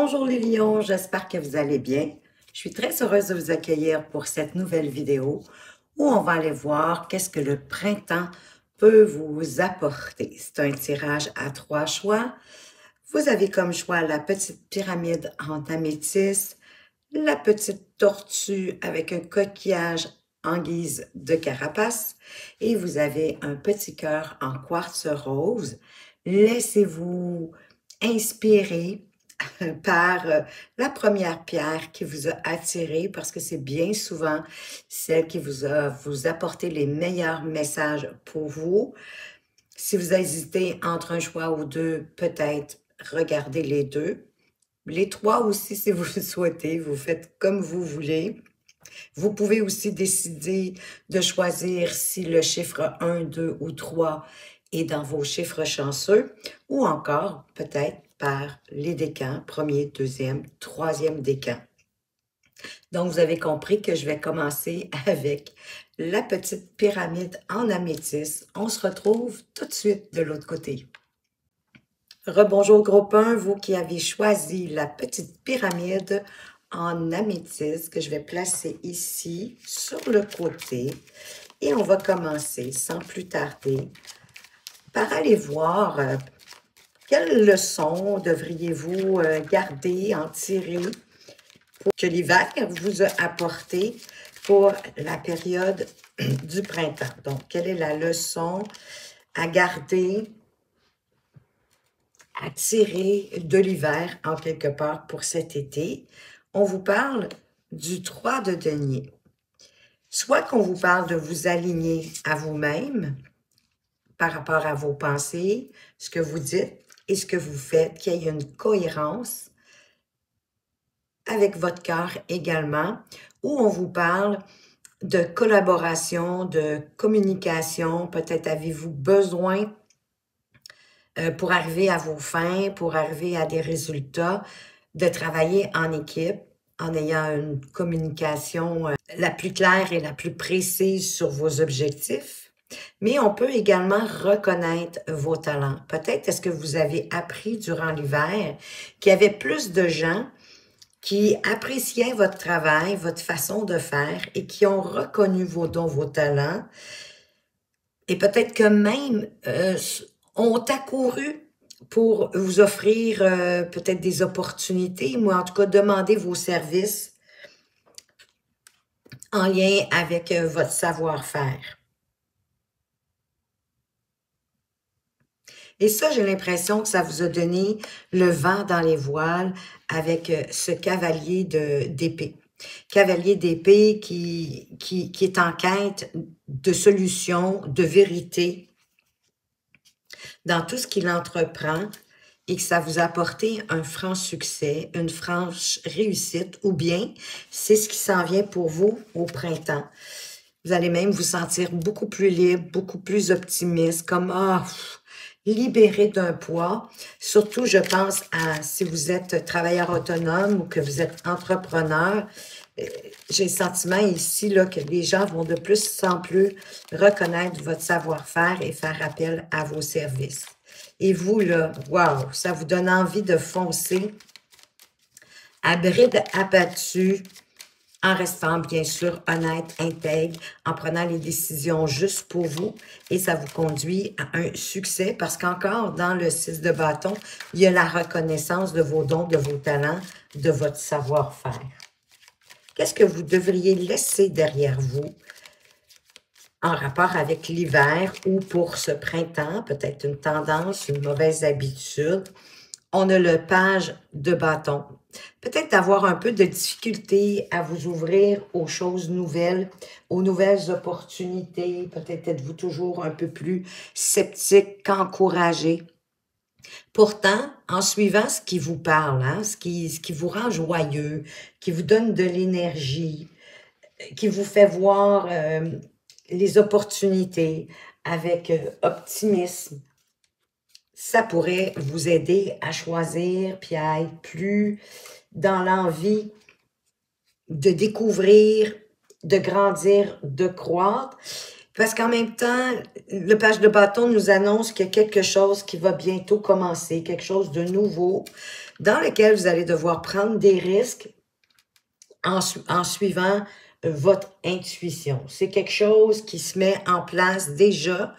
Bonjour les lions, j'espère que vous allez bien. Je suis très heureuse de vous accueillir pour cette nouvelle vidéo où on va aller voir qu'est-ce que le printemps peut vous apporter. C'est un tirage à 3 choix. Vous avez comme choix la petite pyramide en améthyste, la petite tortue avec un coquillage en guise de carapace et vous avez un petit cœur en quartz rose. Laissez-vous inspirer par la première pierre qui vous a attiré parce que c'est bien souvent celle qui vous apporté les meilleurs messages pour vous. Si vous hésitez entre un choix ou deux, peut-être regardez les deux. Les trois aussi, si vous le souhaitez, vous faites comme vous voulez. Vous pouvez aussi décider de choisir si le chiffre 1, 2 ou 3 est dans vos chiffres chanceux ou encore peut-être par les décans, premier, deuxième, troisième décan. Donc, vous avez compris que je vais commencer avec la petite pyramide en améthyste. On se retrouve tout de suite de l'autre côté. Rebonjour groupe 1, vous qui avez choisi la petite pyramide en améthyste que je vais placer ici sur le côté. Et on va commencer sans plus tarder par aller voir quelles leçons devriez-vous garder, en tirer pour que l'hiver vous a apporté pour la période du printemps. Donc, quelle est la leçon à garder, à tirer de l'hiver en quelque part pour cet été? On vous parle du 3 de denier. Soit qu'on vous parle de vous aligner à vous-même par rapport à vos pensées, ce que vous dites et ce que vous faites, qu'il y ait une cohérence avec votre cœur également, ou on vous parle de collaboration, de communication, peut-être avez-vous besoin pour arriver à vos fins, pour arriver à des résultats, de travailler en équipe en ayant une communication la plus claire et la plus précise sur vos objectifs. Mais on peut également reconnaître vos talents. Peut-être est-ce que vous avez appris durant l'hiver qu'il y avait plus de gens qui appréciaient votre travail, votre façon de faire et qui ont reconnu vos dons, vos talents. Et peut-être que même ont accouru pour vous offrir peut-être des opportunités, ou en tout cas demander vos services en lien avec votre savoir-faire. Et ça, j'ai l'impression que ça vous a donné le vent dans les voiles avec ce cavalier d'épée. Cavalier d'épée qui est en quête de solutions, de vérité dans tout ce qu'il entreprend et que ça vous a apporté un franc succès, une franche réussite, ou bien c'est ce qui s'en vient pour vous au printemps. Vous allez même vous sentir beaucoup plus libre, beaucoup plus optimiste, comme libéré d'un poids. Surtout, je pense à si vous êtes travailleur autonome ou que vous êtes entrepreneur. J'ai le sentiment ici là, que les gens vont de plus en plus reconnaître votre savoir-faire et faire appel à vos services. Et vous, là, wow, ça vous donne envie de foncer à bride abattue, en restant bien sûr honnête, intègre, en prenant les décisions justes pour vous. Et ça vous conduit à un succès parce qu'encore dans le 6 de bâton, il y a la reconnaissance de vos dons, de vos talents, de votre savoir-faire. Qu'est-ce que vous devriez laisser derrière vous en rapport avec l'hiver ou pour ce printemps, peut-être une tendance, une mauvaise habitude? On a le page de bâton. Peut-être avoir un peu de difficulté à vous ouvrir aux choses nouvelles, aux nouvelles opportunités. Peut-être êtes-vous toujours un peu plus sceptique qu'encouragé. Pourtant, en suivant ce qui vous parle, hein, ce qui vous rend joyeux, qui vous donne de l'énergie, qui vous fait voir les opportunités avec optimisme, ça pourrait vous aider à choisir puis à être plus dans l'envie de découvrir, de grandir, de croître. Parce qu'en même temps, le page de bâton nous annonce qu'il y a quelque chose qui va bientôt commencer, quelque chose de nouveau, dans lequel vous allez devoir prendre des risques en suivant votre intuition. C'est quelque chose qui se met en place déjà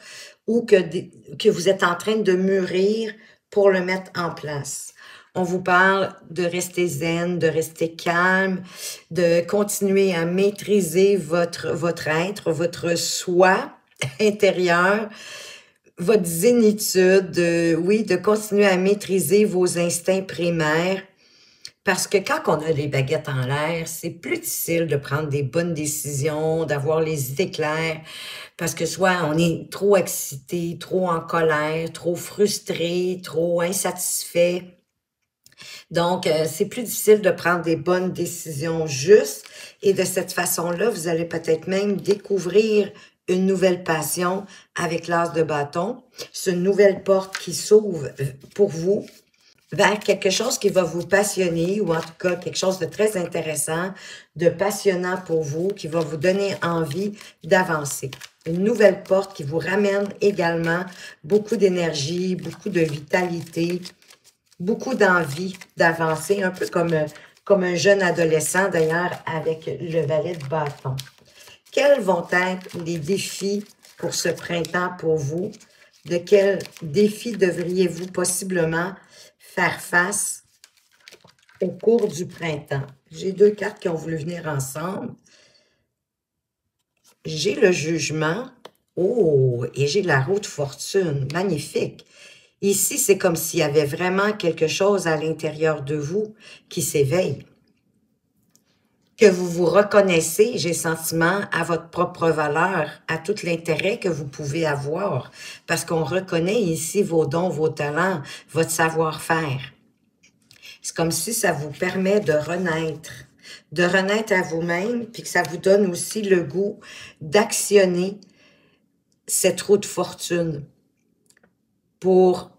ou que vous êtes en train de mûrir pour le mettre en place. On vous parle de rester zen, de rester calme, de continuer à maîtriser votre être, votre soi intérieur, votre zénitude, oui, de continuer à maîtriser vos instincts primaires. Parce que quand on a les baguettes en l'air, c'est plus difficile de prendre des bonnes décisions, d'avoir les idées claires, parce que soit on est trop excité, trop en colère, trop frustré, trop insatisfait. Donc, c'est plus difficile de prendre des bonnes décisions justes. Et de cette façon-là, vous allez peut-être même découvrir une nouvelle passion avec l'as de bâton. C'est une nouvelle porte qui s'ouvre pour vous vers quelque chose qui va vous passionner ou en tout cas quelque chose de très intéressant, de passionnant pour vous, qui va vous donner envie d'avancer. Une nouvelle porte qui vous ramène également beaucoup d'énergie, beaucoup de vitalité, beaucoup d'envie d'avancer, un peu comme un jeune adolescent d'ailleurs avec le valet de bâton. Quels vont être les défis pour ce printemps pour vous? De quels défis devriez-vous possiblement faire face au cours du printemps? J'ai deux cartes qui ont voulu venir ensemble. J'ai le jugement. Oh, et j'ai la roue de fortune. Magnifique. Ici, c'est comme s'il y avait vraiment quelque chose à l'intérieur de vous qui s'éveille. Que vous vous reconnaissez, j'ai le sentiment, à votre propre valeur, à tout l'intérêt que vous pouvez avoir. Parce qu'on reconnaît ici vos dons, vos talents, votre savoir-faire. C'est comme si ça vous permet de renaître à vous-même, puis que ça vous donne aussi le goût d'actionner cette roue de fortune pour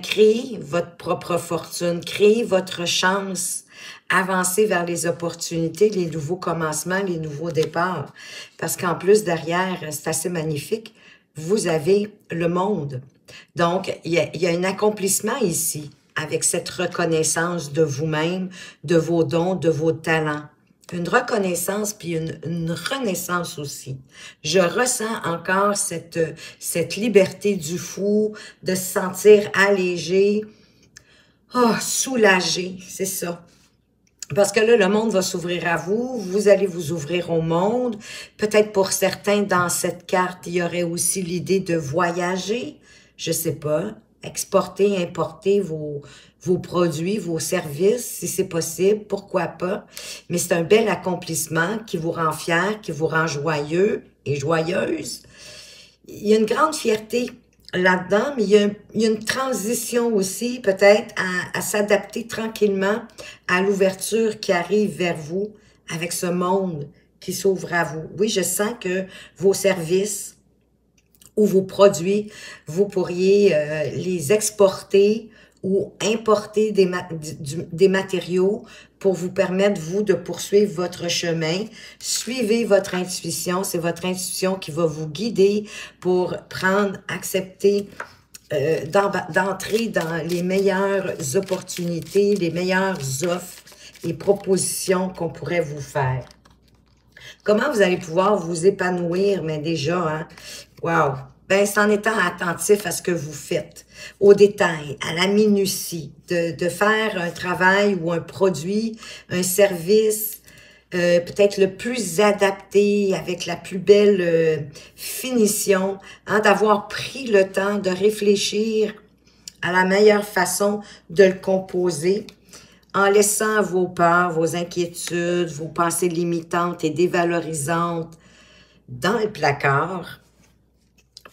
créer votre propre fortune, créer votre chance, avancer vers les opportunités, les nouveaux commencements, les nouveaux départs. Parce qu'en plus, derrière, c'est assez magnifique, vous avez le monde. Donc, il y a un accomplissement ici avec cette reconnaissance de vous-même, de vos dons, de vos talents. Une reconnaissance puis une renaissance aussi. Je ressens encore cette liberté du fou, de se sentir allégé, soulagé, c'est ça. Parce que là, le monde va s'ouvrir à vous, vous allez vous ouvrir au monde. Peut-être pour certains, dans cette carte, il y aurait aussi l'idée de voyager, je sais pas, exporter, importer vos produits, vos services, si c'est possible, pourquoi pas. Mais c'est un bel accomplissement qui vous rend fier, qui vous rend joyeux et joyeuse. Il y a une grande fierté là-dedans, mais il y a une transition aussi, peut-être, à s'adapter tranquillement à l'ouverture qui arrive vers vous avec ce monde qui s'ouvre à vous. Oui, je sens que vos services ou vos produits, vous pourriez les exporter ou importer des matériaux pour vous permettre, vous, de poursuivre votre chemin. Suivez votre intuition. C'est votre intuition qui va vous guider pour accepter d'entrer dans les meilleures opportunités, les meilleures offres et propositions qu'on pourrait vous faire. Comment vous allez pouvoir vous épanouir, mais déjà, hein? Wow! Ben, c'est en étant attentif à ce que vous faites, aux détails, à la minutie, de faire un travail ou un produit, un service, peut-être le plus adapté, avec la plus belle finition, hein, d'avoir pris le temps de réfléchir à la meilleure façon de le composer, en laissant vos peurs, vos inquiétudes, vos pensées limitantes et dévalorisantes dans le placard,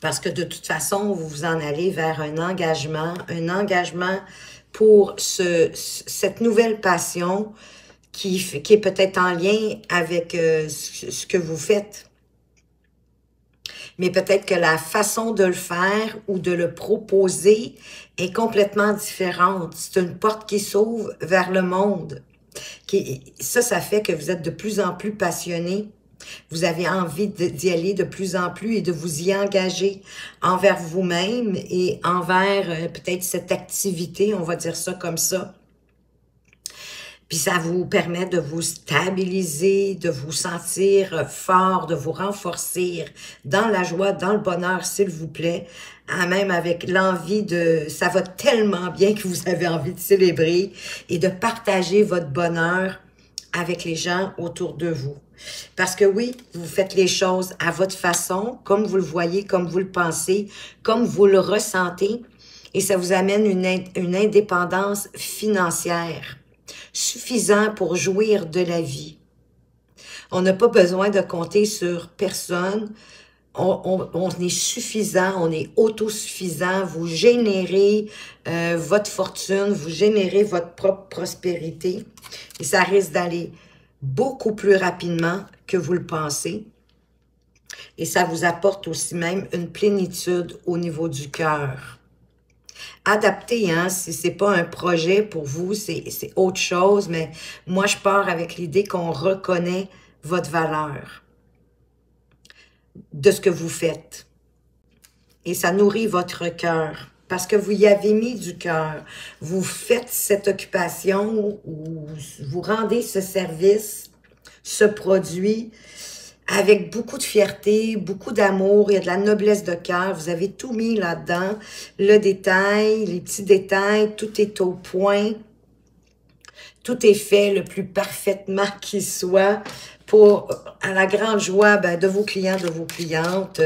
parce que de toute façon, vous vous en allez vers un engagement pour cette nouvelle passion qui est peut-être en lien avec ce que vous faites. Mais peut-être que la façon de le faire ou de le proposer est complètement différente. C'est une porte qui s'ouvre vers le monde. Ça fait que vous êtes de plus en plus passionné Vous avez envie d'y aller de plus en plus et de vous y engager envers vous-même et envers peut-être cette activité, on va dire ça comme ça. Puis ça vous permet de vous stabiliser, de vous sentir fort, de vous renforcer dans la joie, dans le bonheur, s'il vous plaît. Même avec l'envie de... Ça va tellement bien que vous avez envie de célébrer et de partager votre bonheur avec les gens autour de vous. Parce que oui, vous faites les choses à votre façon, comme vous le voyez, comme vous le pensez, comme vous le ressentez, et ça vous amène une indépendance financière suffisant pour jouir de la vie. On n'a pas besoin de compter sur personne. On est suffisant, on est autosuffisant. Vous générez votre fortune, vous générez votre propre prospérité. Et ça risque d'aller beaucoup plus rapidement que vous le pensez. Et ça vous apporte aussi même une plénitude au niveau du cœur. Adapté, hein, si c'est pas un projet pour vous, c'est autre chose, mais moi, je pars avec l'idée qu'on reconnaît votre valeur de ce que vous faites. Et ça nourrit votre cœur, parce que vous y avez mis du cœur. Vous faites cette occupation, ou vous rendez ce service, ce produit, avec beaucoup de fierté, beaucoup d'amour, il y a de la noblesse de cœur, vous avez tout mis là-dedans, le détail, les petits détails, tout est au point, tout est fait le plus parfaitement qui soit, à la grande joie de vos clients, de vos clientes,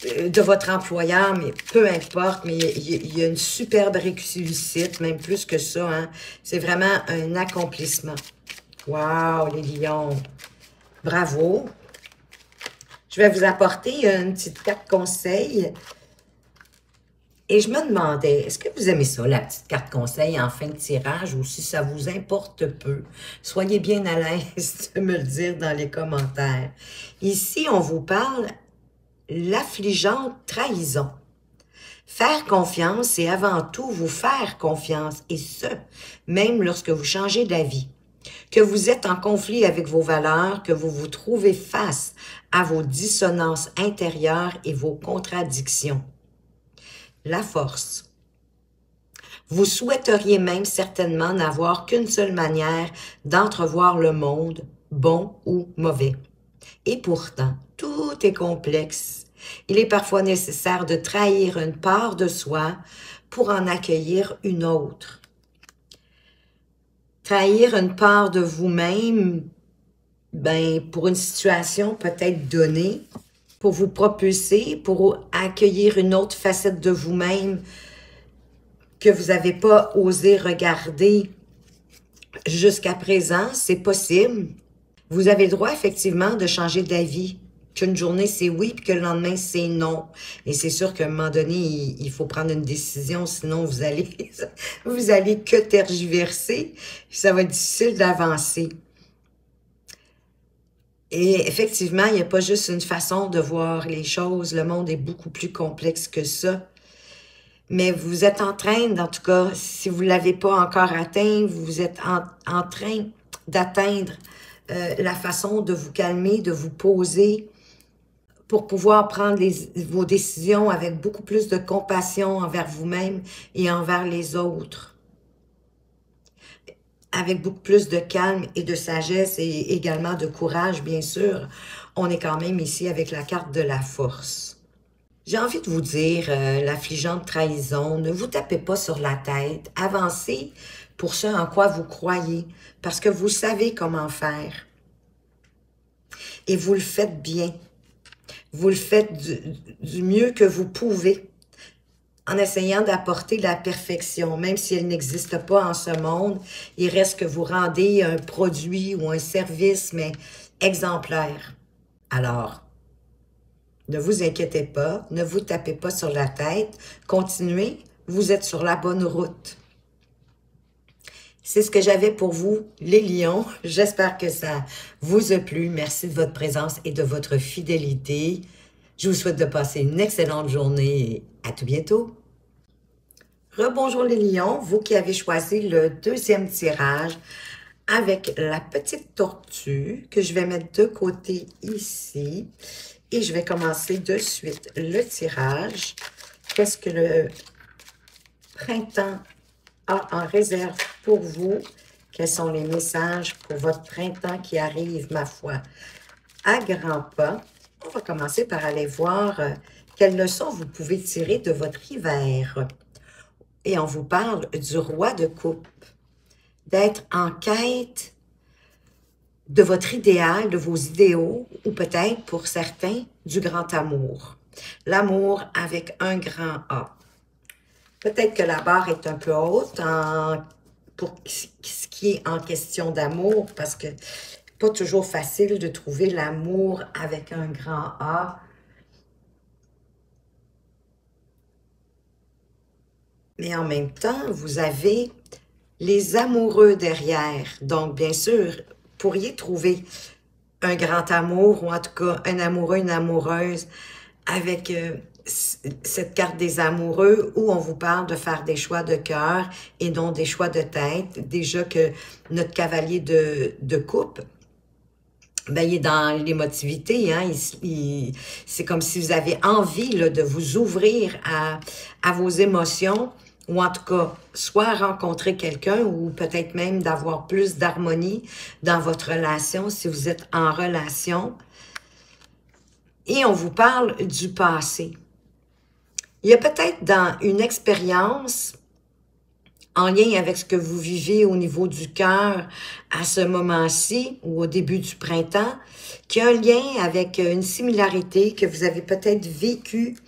de votre employeur, mais peu importe, mais il y a une superbe réussite, même plus que ça, hein. C'est vraiment un accomplissement. Wow, les lions! Bravo! Je vais vous apporter une petite carte conseil. Et je me demandais, est-ce que vous aimez ça, la petite carte conseil en fin de tirage, ou si ça vous importe peu? Soyez bien à l'aise de me le dire dans les commentaires. Ici, on vous parle l'affligeante trahison. Faire confiance, c'est avant tout vous faire confiance, et ce, même lorsque vous changez d'avis. Que vous êtes en conflit avec vos valeurs, que vous vous trouvez face à vos dissonances intérieures et vos contradictions. La force. Vous souhaiteriez même certainement n'avoir qu'une seule manière d'entrevoir le monde, bon ou mauvais. Et pourtant, tout est complexe. Il est parfois nécessaire de trahir une part de soi pour en accueillir une autre. Trahir une part de vous-même, pour une situation peut-être donnée, pour vous propulser, pour accueillir une autre facette de vous-même que vous n'avez pas osé regarder jusqu'à présent, c'est possible. Vous avez le droit effectivement de changer d'avis, qu'une journée c'est oui, puis que le lendemain c'est non. Et c'est sûr qu'à un moment donné, il faut prendre une décision, sinon vous allez que tergiverser, ça va être difficile d'avancer. Et effectivement, il n'y a pas juste une façon de voir les choses, le monde est beaucoup plus complexe que ça. Mais vous êtes en train, en tout cas, si vous ne l'avez pas encore atteint, vous êtes en train d'atteindre la façon de vous calmer, de vous poser, pour pouvoir prendre vos décisions avec beaucoup plus de compassion envers vous-même et envers les autres. Avec beaucoup plus de calme et de sagesse et également de courage, bien sûr. On est quand même ici avec la carte de la force. J'ai envie de vous dire, l'affligeante trahison, ne vous tapez pas sur la tête. Avancez pour ce en quoi vous croyez, parce que vous savez comment faire. Et vous le faites bien. Vous le faites du mieux que vous pouvez, en essayant d'apporter la perfection. Même si elle n'existe pas en ce monde, il reste que vous rendez un produit ou un service, mais exemplaire. Alors, ne vous inquiétez pas, ne vous tapez pas sur la tête, continuez, vous êtes sur la bonne route. C'est ce que j'avais pour vous, les lions. J'espère que ça vous a plu. Merci de votre présence et de votre fidélité. Je vous souhaite de passer une excellente journée et à tout bientôt. Rebonjour les lions, vous qui avez choisi le deuxième tirage. avec la petite tortue que je vais mettre de côté ici. Et je vais commencer de suite le tirage. Qu'est-ce que le printemps a en réserve pour vous? Quels sont les messages pour votre printemps qui arrive, ma foi, à grands pas? On va commencer par aller voir quelles leçons vous pouvez tirer de votre hiver. Et on vous parle du roi de coupe, d'être en quête de votre idéal, de vos idéaux, ou peut-être pour certains, du grand amour. L'amour avec un grand A. Peut-être que la barre est un peu haute pour ce qui est en question d'amour, parce que pas toujours facile de trouver l'amour avec un grand A. Mais en même temps, vous avez les amoureux derrière. Donc, bien sûr, vous pourriez trouver un grand amour, ou en tout cas un amoureux, une amoureuse, avec cette carte des amoureux où on vous parle de faire des choix de cœur et non des choix de tête. Déjà que notre cavalier de coupe, ben, il est dans l'émotivité, hein? C'est comme si vous avez envie là, de vous ouvrir à vos émotions, ou en tout cas, soit rencontrer quelqu'un, ou peut-être même d'avoir plus d'harmonie dans votre relation, si vous êtes en relation. Et on vous parle du passé. Il y a peut-être dans une expérience en lien avec ce que vous vivez au niveau du cœur à ce moment-ci ou au début du printemps, qui a un lien avec une similarité que vous avez peut-être vécu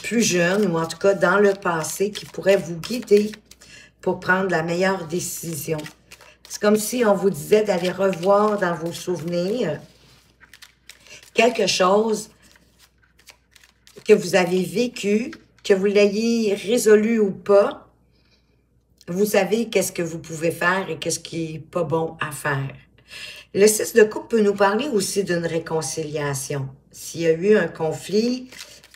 plus jeune ou en tout cas dans le passé qui pourrait vous guider pour prendre la meilleure décision. C'est comme si on vous disait d'aller revoir dans vos souvenirs quelque chose que vous avez vécu, que vous l'ayez résolu ou pas, vous savez qu'est-ce que vous pouvez faire et qu'est-ce qui est pas bon à faire. Le 6 de coupe peut nous parler aussi d'une réconciliation. S'il y a eu un conflit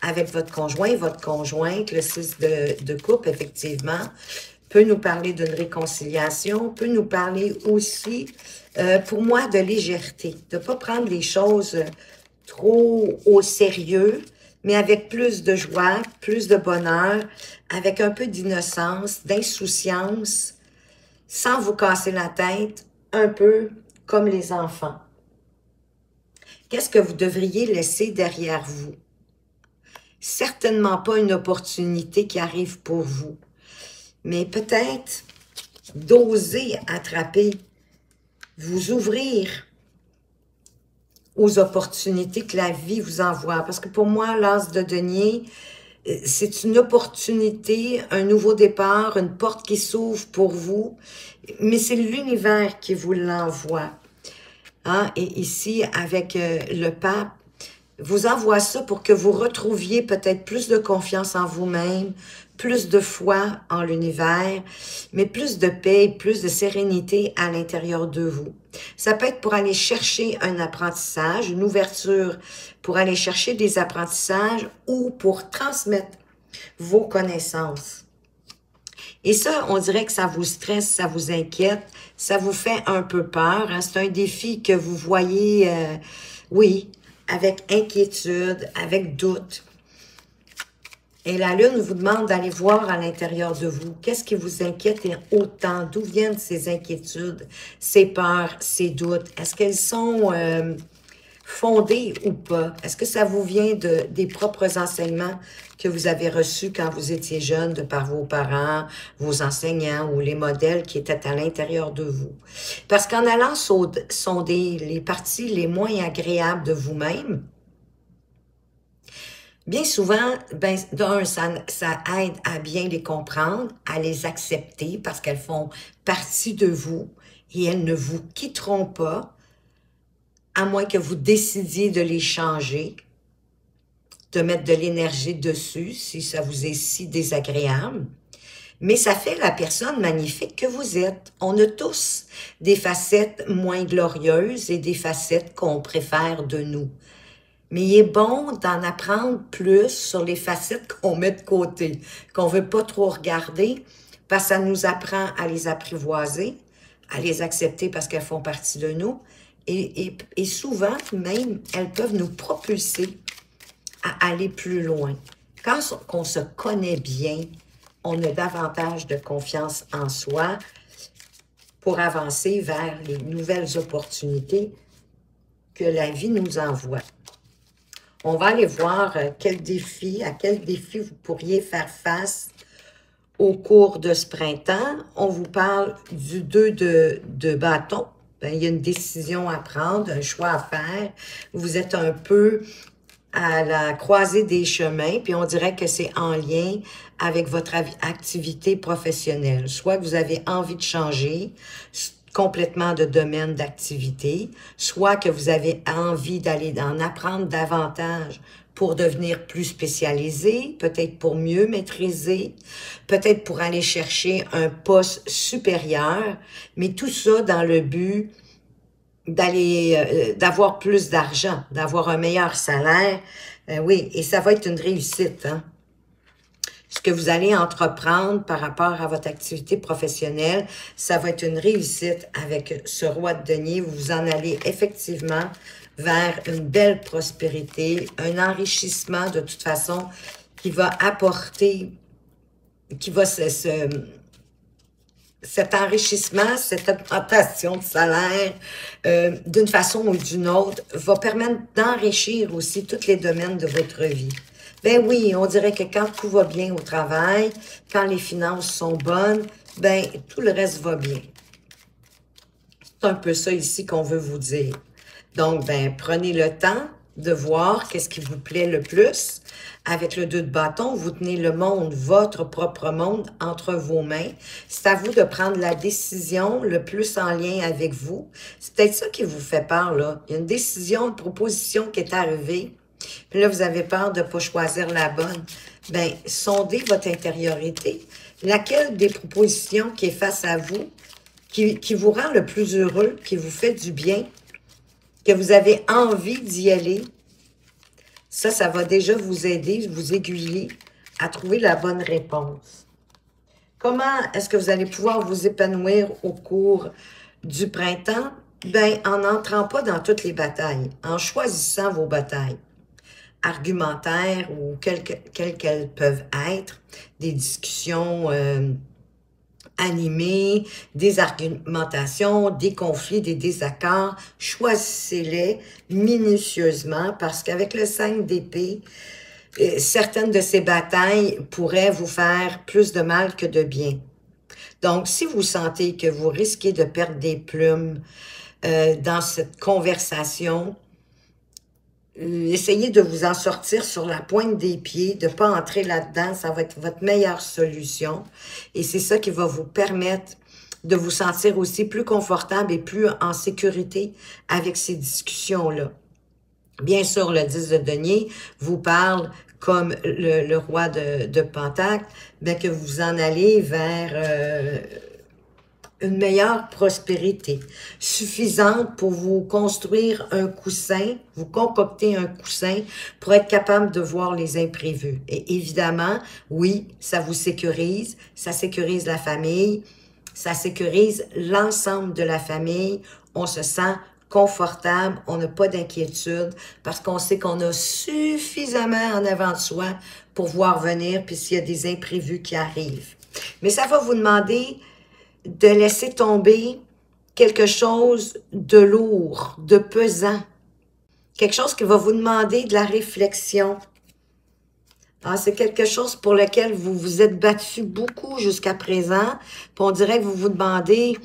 avec votre conjoint, votre conjointe, le 6 de coupe, effectivement, peut nous parler d'une réconciliation, peut nous parler aussi, pour moi, de légèreté, de ne pas prendre les choses trop au sérieux, mais avec plus de joie, plus de bonheur, avec un peu d'innocence, d'insouciance, sans vous casser la tête, un peu comme les enfants. Qu'est-ce que vous devriez laisser derrière vous? Certainement pas une opportunité qui arrive pour vous, mais peut-être d'oser attraper, vous ouvrir aux opportunités que la vie vous envoie. Parce que pour moi, l'as de denier, c'est une opportunité, un nouveau départ, une porte qui s'ouvre pour vous, mais c'est l'univers qui vous l'envoie. Hein? Et ici, avec le pape, vous envoie ça pour que vous retrouviez peut-être plus de confiance en vous-même, plus de foi en l'univers, mais plus de paix, plus de sérénité à l'intérieur de vous. Ça peut être pour aller chercher un apprentissage, une ouverture pour aller chercher des apprentissages ou pour transmettre vos connaissances. Et ça, on dirait que ça vous stresse, ça vous inquiète, ça vous fait un peu peur. Hein? C'est un défi que vous voyez, oui, avec inquiétude, avec doute. Et la Lune vous demande d'aller voir à l'intérieur de vous. Qu'est-ce qui vous inquiète autant? D'où viennent ces inquiétudes, ces peurs, ces doutes? Est-ce qu'elles sont fondées ou pas? Est-ce que ça vous vient des propres enseignements que vous avez reçus quand vous étiez jeune de par vos parents, vos enseignants ou les modèles qui étaient à l'intérieur de vous? Parce qu'en allant sonder les parties les moins agréables de vous-même, bien souvent, ben, d'un, ça aide à bien les comprendre, à les accepter parce qu'elles font partie de vous et elles ne vous quitteront pas, à moins que vous décidiez de les changer, de mettre de l'énergie dessus si ça vous est si désagréable. Mais ça fait la personne magnifique que vous êtes. On a tous des facettes moins glorieuses et des facettes qu'on préfère de nous. Mais il est bon d'en apprendre plus sur les facettes qu'on met de côté, qu'on veut pas trop regarder, parce que ça nous apprend à les apprivoiser, à les accepter parce qu'elles font partie de nous. Et souvent, même, elles peuvent nous propulser à aller plus loin. Quand on se connaît bien, on a davantage de confiance en soi pour avancer vers les nouvelles opportunités que la vie nous envoie. On va aller voir à quel défi vous pourriez faire face au cours de ce printemps. On vous parle du 2 de bâton. Ben, il y a une décision à prendre, un choix à faire. Vous êtes un peu à la croisée des chemins, puis on dirait que c'est en lien avec votre activité professionnelle. Soit que vous avez envie de changer complètement de domaine d'activité, soit que vous avez envie d'aller en apprendre davantage pour devenir plus spécialisé, peut-être pour mieux maîtriser, peut-être pour aller chercher un poste supérieur, mais tout ça dans le but d'avoir plus d'argent, d'avoir un meilleur salaire. Oui, et ça va être une réussite, hein? Ce que vous allez entreprendre par rapport à votre activité professionnelle, ça va être une réussite avec ce roi de denier. Vous vous en allez effectivement vers une belle prospérité, un enrichissement de toute façon qui va apporter, qui va cet enrichissement, cette augmentation de salaire, d'une façon ou d'une autre, va permettre d'enrichir aussi tous les domaines de votre vie. Ben oui, on dirait que quand tout va bien au travail, quand les finances sont bonnes, ben tout le reste va bien. C'est un peu ça ici qu'on veut vous dire. Donc, ben prenez le temps de voir qu'est-ce qui vous plaît le plus. Avec le 2 de bâton, vous tenez le monde, votre propre monde, entre vos mains. C'est à vous de prendre la décision le plus en lien avec vous. C'est peut-être ça qui vous fait peur, là. Il y a une décision, une proposition qui est arrivée. Puis là, vous avez peur de ne pas choisir la bonne. Bien, sondez votre intériorité. Laquelle des propositions qui est face à vous, qui vous rend le plus heureux, qui vous fait du bien, que vous avez envie d'y aller, ça va déjà vous aider, vous aiguiller à trouver la bonne réponse. Comment est-ce que vous allez pouvoir vous épanouir au cours du printemps? Bien, en n'entrant pas dans toutes les batailles, en choisissant vos batailles argumentaires ou quelles qu'elles peuvent être, des discussions animées, des argumentations, des conflits, des désaccords. Choisissez-les minutieusement parce qu'avec le 5 d'épée, certaines de ces batailles pourraient vous faire plus de mal que de bien. Donc, si vous sentez que vous risquez de perdre des plumes dans cette conversation, essayez de vous en sortir sur la pointe des pieds, de ne pas entrer là-dedans, ça va être votre meilleure solution. Et c'est ça qui va vous permettre de vous sentir aussi plus confortable et plus en sécurité avec ces discussions-là. Bien sûr, le 10 de denier vous parle comme le roi de Pentacle, bien que vous en allez vers une meilleure prospérité, suffisante pour vous construire un coussin, vous concocter un coussin pour être capable de voir les imprévus. Et évidemment, oui, ça vous sécurise, ça sécurise la famille, ça sécurise l'ensemble de la famille, on se sent confortable, on n'a pas d'inquiétude parce qu'on sait qu'on a suffisamment en avant de soi pour voir venir, puis s'il y a des imprévus qui arrivent. Mais ça va vous demander de laisser tomber quelque chose de lourd, de pesant. Quelque chose qui va vous demander de la réflexion. Ah, c'est quelque chose pour lequel vous vous êtes battu beaucoup jusqu'à présent. Puis on dirait que vous vous demandez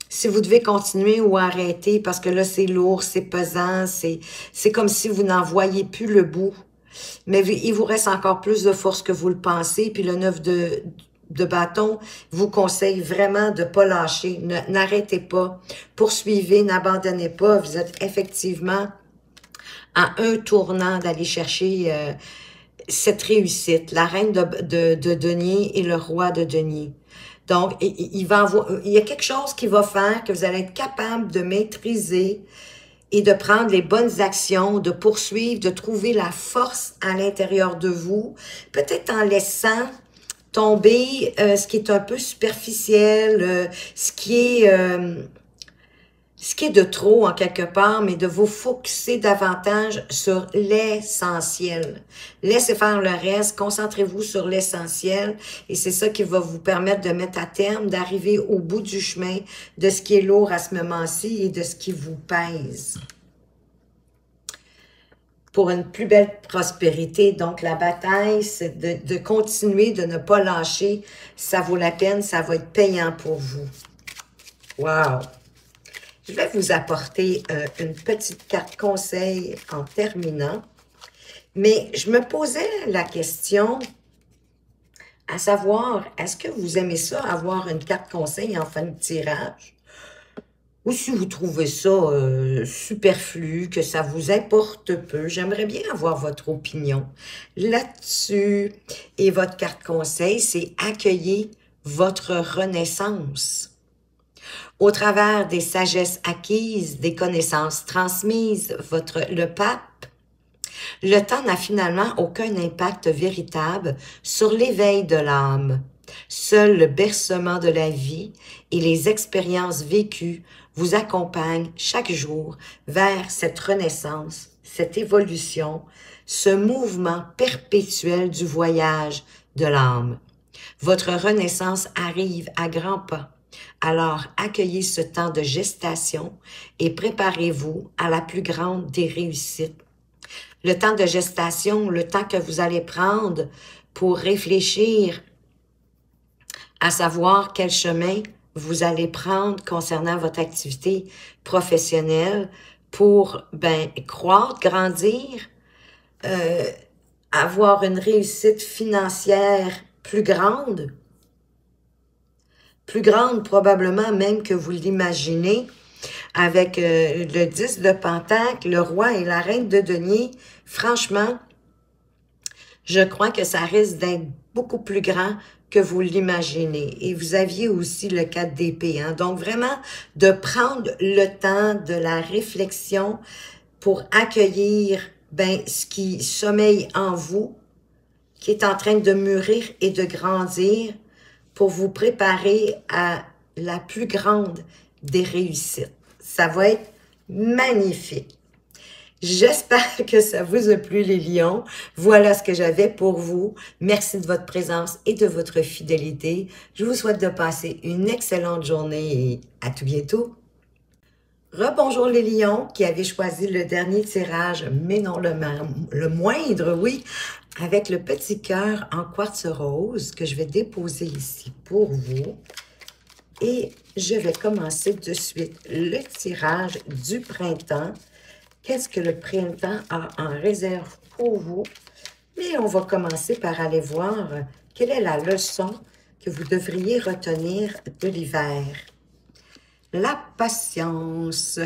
si vous devez continuer ou arrêter parce que là, c'est lourd, c'est pesant, c'est comme si vous n'en voyez plus le bout. Mais il vous reste encore plus de force que vous le pensez. Puis le 9 de bâton vous conseille vraiment de ne pas lâcher. N'arrêtez pas. Poursuivez, n'abandonnez pas. Vous êtes effectivement à un tournant d'aller chercher cette réussite. La reine de denier et le roi de denier. Donc, il y a quelque chose qui va faire que vous allez être capable de maîtriser et de prendre les bonnes actions, de poursuivre, de trouver la force à l'intérieur de vous, peut-être en laissant tomber ce qui est un peu superficiel, ce qui est de trop en quelque part, mais de vous focuser davantage sur l'essentiel. Laissez faire le reste, concentrez-vous sur l'essentiel et c'est ça qui va vous permettre de mettre à terme, d'arriver au bout du chemin de ce qui est lourd à ce moment-ci et de ce qui vous pèse. Pour une plus belle prospérité, donc la bataille, c'est de continuer, de ne pas lâcher. Ça vaut la peine, ça va être payant pour vous. Wow! Je vais vous apporter une petite carte conseil en terminant. Mais je me posais la question, à savoir, est-ce que vous aimez ça, avoir une carte conseil en fin de tirage? Ou si vous trouvez ça superflu, que ça vous importe peu, j'aimerais bien avoir votre opinion là-dessus. Et votre carte conseil, c'est accueillir votre renaissance. Au travers des sagesses acquises, des connaissances transmises, le pape, le temps n'a finalement aucun impact véritable sur l'éveil de l'âme. Seul le bercement de la vie et les expériences vécues vous accompagnent chaque jour vers cette renaissance, cette évolution, ce mouvement perpétuel du voyage de l'âme. Votre renaissance arrive à grands pas. Alors, accueillez ce temps de gestation et préparez-vous à la plus grande des réussites. Le temps de gestation, le temps que vous allez prendre pour réfléchir à savoir quel chemin vous allez prendre concernant votre activité professionnelle pour croître, grandir, avoir une réussite financière plus grande probablement même que vous l'imaginez, avec le 10 de Pentacle, le roi et la reine de denier. Franchement, je crois que ça risque d'être beaucoup plus grand que vous l'imaginez. Et vous aviez aussi le 4 d'épée. Hein? Donc vraiment, de prendre le temps de la réflexion pour accueillir ce qui sommeille en vous, qui est en train de mûrir et de grandir, pour vous préparer à la plus grande des réussites. Ça va être magnifique. J'espère que ça vous a plu, les lions. Voilà ce que j'avais pour vous. Merci de votre présence et de votre fidélité. Je vous souhaite de passer une excellente journée et à tout bientôt. Rebonjour les lions qui avaient choisi le dernier tirage, mais non le moindre, oui, avec le petit cœur en quartz rose que je vais déposer ici pour vous. Et je vais commencer de suite le tirage du printemps. Qu'est-ce que le printemps a en réserve pour vous? Mais on va commencer par aller voir quelle est la leçon que vous devriez retenir de l'hiver. La patience.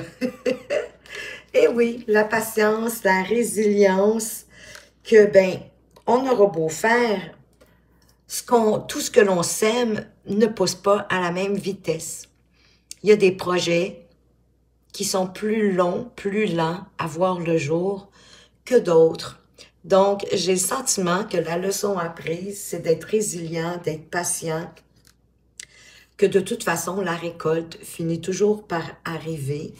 Eh oui, la patience, la résilience, que on aura beau faire, tout ce que l'on sème ne pousse pas à la même vitesse. Il y a des projets qui sont plus longs, plus lents à voir le jour que d'autres. Donc, j'ai le sentiment que la leçon apprise, c'est d'être résilient, d'être patient, que de toute façon, la récolte finit toujours par arriver.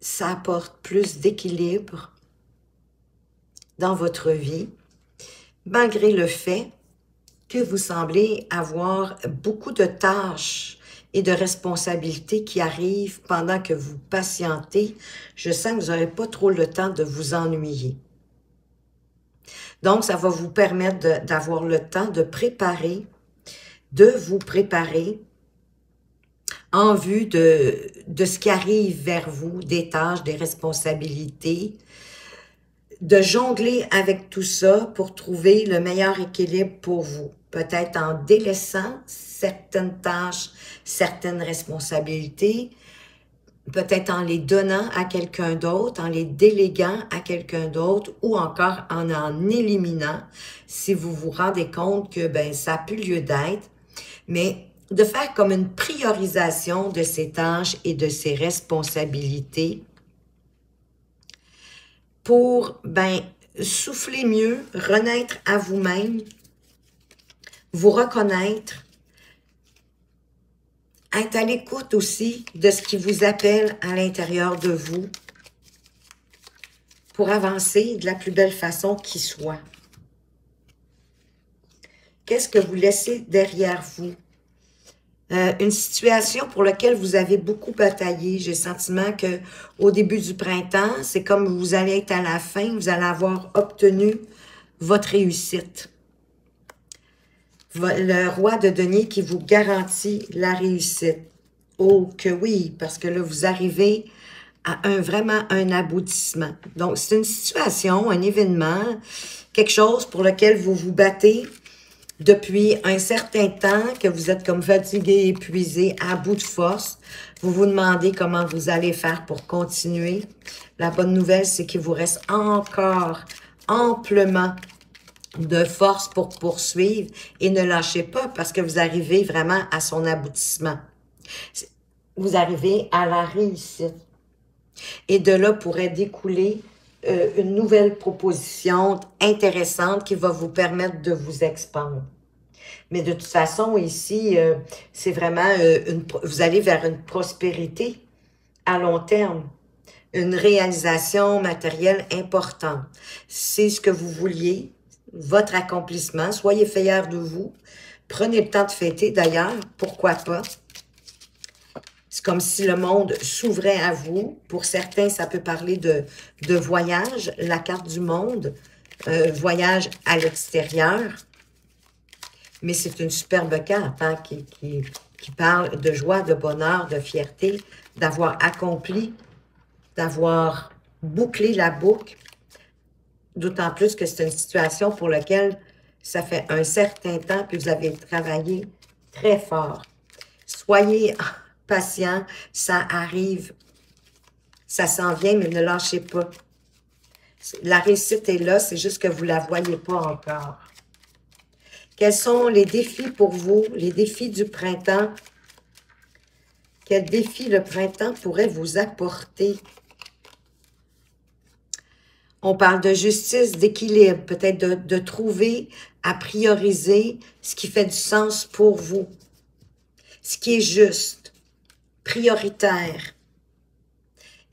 Ça apporte plus d'équilibre dans votre vie, malgré le fait que vous semblez avoir beaucoup de tâches et de responsabilités qui arrivent pendant que vous patientez. Je sens que vous n'aurez pas trop le temps de vous ennuyer. Donc, ça va vous permettre d'avoir le temps de vous préparer en vue de ce qui arrive vers vous, des tâches, des responsabilités, de jongler avec tout ça pour trouver le meilleur équilibre pour vous. Peut-être en délaissant certaines tâches, certaines responsabilités, peut-être en les donnant à quelqu'un d'autre, en les déléguant à quelqu'un d'autre ou encore en éliminant si vous vous rendez compte que ça n'a plus lieu d'être. Mais de faire comme une priorisation de ces tâches et de ces responsabilités pour souffler mieux, renaître à vous-même vous reconnaître, être à l'écoute aussi de ce qui vous appelle à l'intérieur de vous pour avancer de la plus belle façon qui soit. Qu'est-ce que vous laissez derrière vous? Une situation pour laquelle vous avez beaucoup bataillé. J'ai le sentiment que au début du printemps, c'est comme vous allez être à la fin, vous allez avoir obtenu votre réussite. Le roi de denier qui vous garantit la réussite. Oh que oui, parce que là, vous arrivez à vraiment un aboutissement. Donc, c'est une situation, un événement, quelque chose pour lequel vous vous battez depuis un certain temps, que vous êtes comme fatigué, épuisé, à bout de force. Vous vous demandez comment vous allez faire pour continuer. La bonne nouvelle, c'est qu'il vous reste encore amplement de force pour poursuivre et ne lâchez pas parce que vous arrivez vraiment à son aboutissement. Vous arrivez à la réussite. Et de là pourrait découler une nouvelle proposition intéressante qui va vous permettre de vous expandre. Mais de toute façon, ici, c'est vraiment, vous allez vers une prospérité à long terme, une réalisation matérielle importante. C'est ce que vous vouliez, votre accomplissement. Soyez fiers de vous. Prenez le temps de fêter, d'ailleurs, pourquoi pas. C'est comme si le monde s'ouvrait à vous. Pour certains, ça peut parler de voyage, la carte du monde, voyage à l'extérieur. Mais c'est une superbe carte hein, qui parle de joie, de bonheur, de fierté, d'avoir accompli, d'avoir bouclé la boucle. D'autant plus que c'est une situation pour laquelle ça fait un certain temps que vous avez travaillé très fort. Soyez patient, ça arrive, ça s'en vient, mais ne lâchez pas. La réussite est là, c'est juste que vous ne la voyez pas encore. Quels sont les défis pour vous, les défis du printemps? Quels défis le printemps pourrait vous apporter? On parle de justice, d'équilibre, peut-être de trouver à prioriser ce qui fait du sens pour vous, ce qui est juste, prioritaire,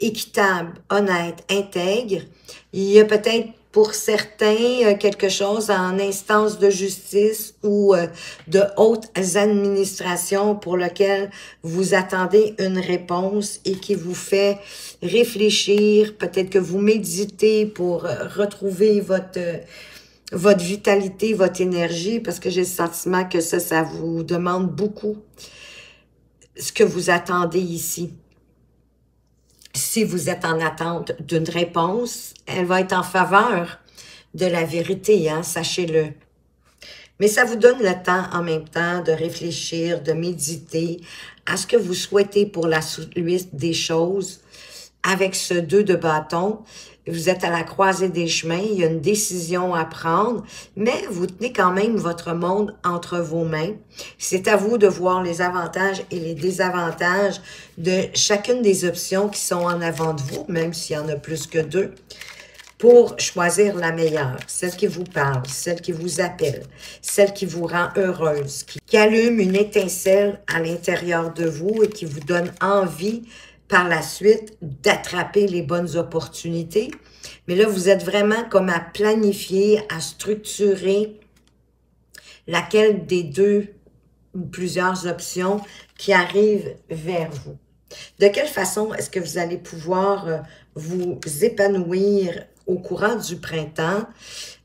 équitable, honnête, intègre. Il y a peut-être pour certains quelque chose en instance de justice ou de hautes administrations pour lequel vous attendez une réponse et qui vous fait réfléchir. Peut-être que vous méditez pour retrouver votre vitalité, votre énergie, parce que j'ai le sentiment que ça vous demande beaucoup ce que vous attendez ici. Si vous êtes en attente d'une réponse, elle va être en faveur de la vérité, hein, sachez-le. Mais ça vous donne le temps en même temps de réfléchir, de méditer à ce que vous souhaitez pour la suite des choses. Avec ce 2 de bâton, vous êtes à la croisée des chemins, il y a une décision à prendre, mais vous tenez quand même votre monde entre vos mains. C'est à vous de voir les avantages et les désavantages de chacune des options qui sont en avant de vous, même s'il y en a plus que 2, pour choisir la meilleure, celle qui vous parle, celle qui vous appelle, celle qui vous rend heureuse, qui allume une étincelle à l'intérieur de vous et qui vous donne envie par la suite d'attraper les bonnes opportunités. Mais là, vous êtes vraiment comme à planifier, à structurer laquelle des 2 ou plusieurs options qui arrivent vers vous. De quelle façon est-ce que vous allez pouvoir vous épanouir au courant du printemps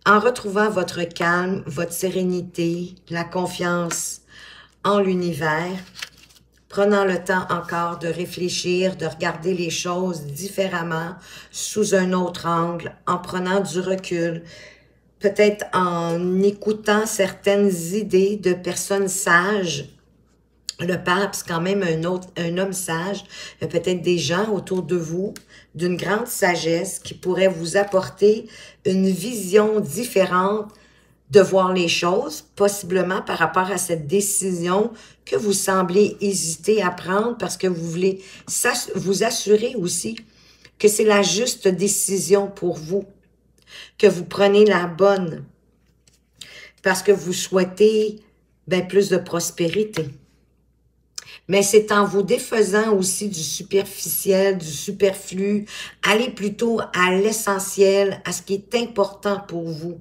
en retrouvant votre calme, votre sérénité, la confiance en l'univers, prenant le temps encore de réfléchir, de regarder les choses différemment, sous un autre angle, en prenant du recul, peut-être en écoutant certaines idées de personnes sages. Le pape, c'est quand même un homme sage, peut-être des gens autour de vous, d'une grande sagesse qui pourrait vous apporter une vision différente de voir les choses, possiblement par rapport à cette décision que vous semblez hésiter à prendre parce que vous voulez vous assurer aussi que c'est la juste décision pour vous, que vous prenez la bonne, parce que vous souhaitez ben plus de prospérité. Mais c'est en vous défaisant aussi du superficiel, du superflu. Allez plutôt à l'essentiel, à ce qui est important pour vous.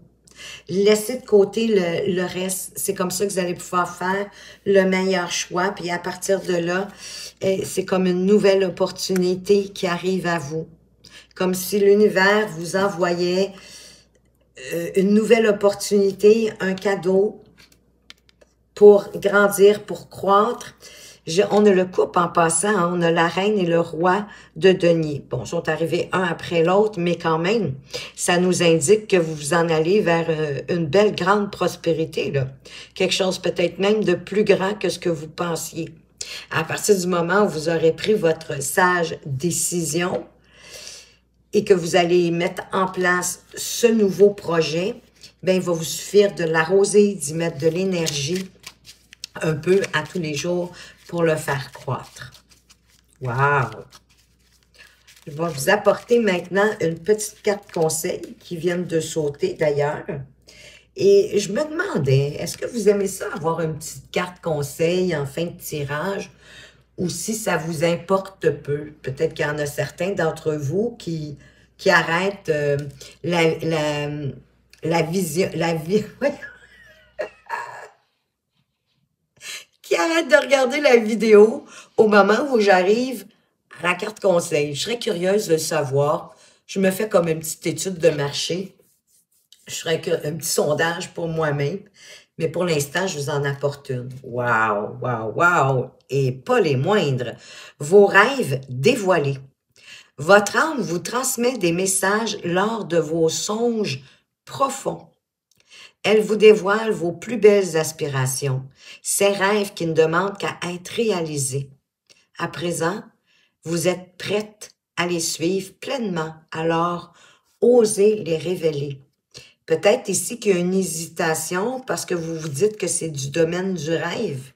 Laissez de côté le reste. C'est comme ça que vous allez pouvoir faire le meilleur choix. Puis à partir de là, c'est comme une nouvelle opportunité qui arrive à vous. Comme si l'univers vous envoyait une nouvelle opportunité, un cadeau pour grandir, pour croître. On a le couple en passant, hein, on a la reine et le roi de denier. Bon, ils sont arrivés un après l'autre, mais quand même, ça nous indique que vous vous en allez vers une belle grande prospérité, là. Quelque chose peut-être même de plus grand que ce que vous pensiez. À partir du moment où vous aurez pris votre sage décision et que vous allez mettre en place ce nouveau projet, ben il va vous suffire de l'arroser, d'y mettre de l'énergie un peu à tous les jours pour le faire croître. Wow! Je vais vous apporter maintenant une petite carte conseil qui vient de sauter d'ailleurs. Et je me demandais, est-ce que vous aimez ça, avoir une petite carte conseil en fin de tirage, ou si ça vous importe peu? Peut-être qu'il y en a certains d'entre vous qui arrêtent la vision, qui arrête de regarder la vidéo au moment où j'arrive à la carte conseil. Je serais curieuse de le savoir. Je me fais comme une petite étude de marché. Je ferais un petit sondage pour moi-même. Mais pour l'instant, je vous en apporte une. Wow, wow, wow! Et pas les moindres. Vos rêves dévoilés. Votre âme vous transmet des messages lors de vos songes profonds. Elle vous dévoile vos plus belles aspirations, ces rêves qui ne demandent qu'à être réalisés. À présent, vous êtes prête à les suivre pleinement, alors osez les révéler. Peut-être ici qu'il y a une hésitation parce que vous vous dites que c'est du domaine du rêve,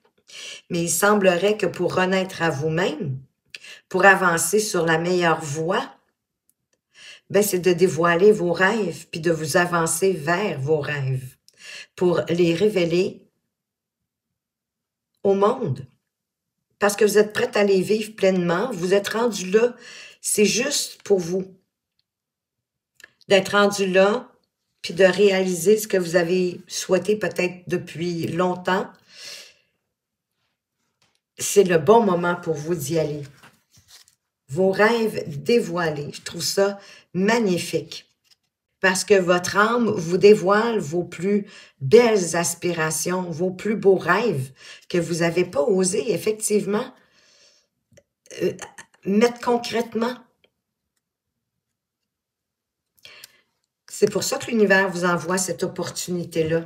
mais il semblerait que pour renaître à vous-même, pour avancer sur la meilleure voie, ben c'est de dévoiler vos rêves puis de vous avancer vers vos rêves pour les révéler au monde. Parce que vous êtes prête à les vivre pleinement, vous êtes rendu là, c'est juste pour vous. D'être rendu là, puis de réaliser ce que vous avez souhaité peut-être depuis longtemps. C'est le bon moment pour vous d'y aller. Vos rêves dévoilés, je trouve ça magnifique. Parce que votre âme vous dévoile vos plus belles aspirations, vos plus beaux rêves que vous n'avez pas osé effectivement mettre concrètement. C'est pour ça que l'univers vous envoie cette opportunité-là,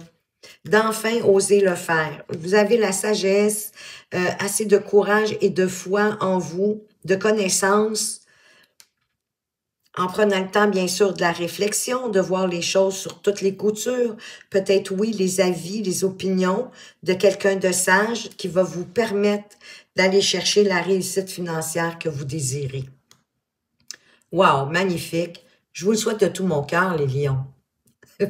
d'enfin oser le faire. Vous avez la sagesse, assez de courage et de foi en vous, de connaissance, en prenant le temps, bien sûr, de la réflexion, de voir les choses sur toutes les coutures, peut-être, oui, les avis, les opinions de quelqu'un de sage qui va vous permettre d'aller chercher la réussite financière que vous désirez. Wow, magnifique! Je vous le souhaite de tout mon cœur, les lions.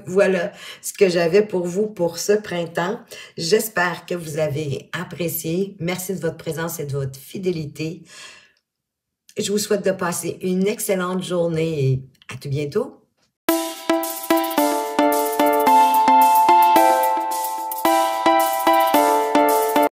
Voilà ce que j'avais pour vous pour ce printemps. J'espère que vous avez apprécié. Merci de votre présence et de votre fidélité. Je vous souhaite de passer une excellente journée et à tout bientôt.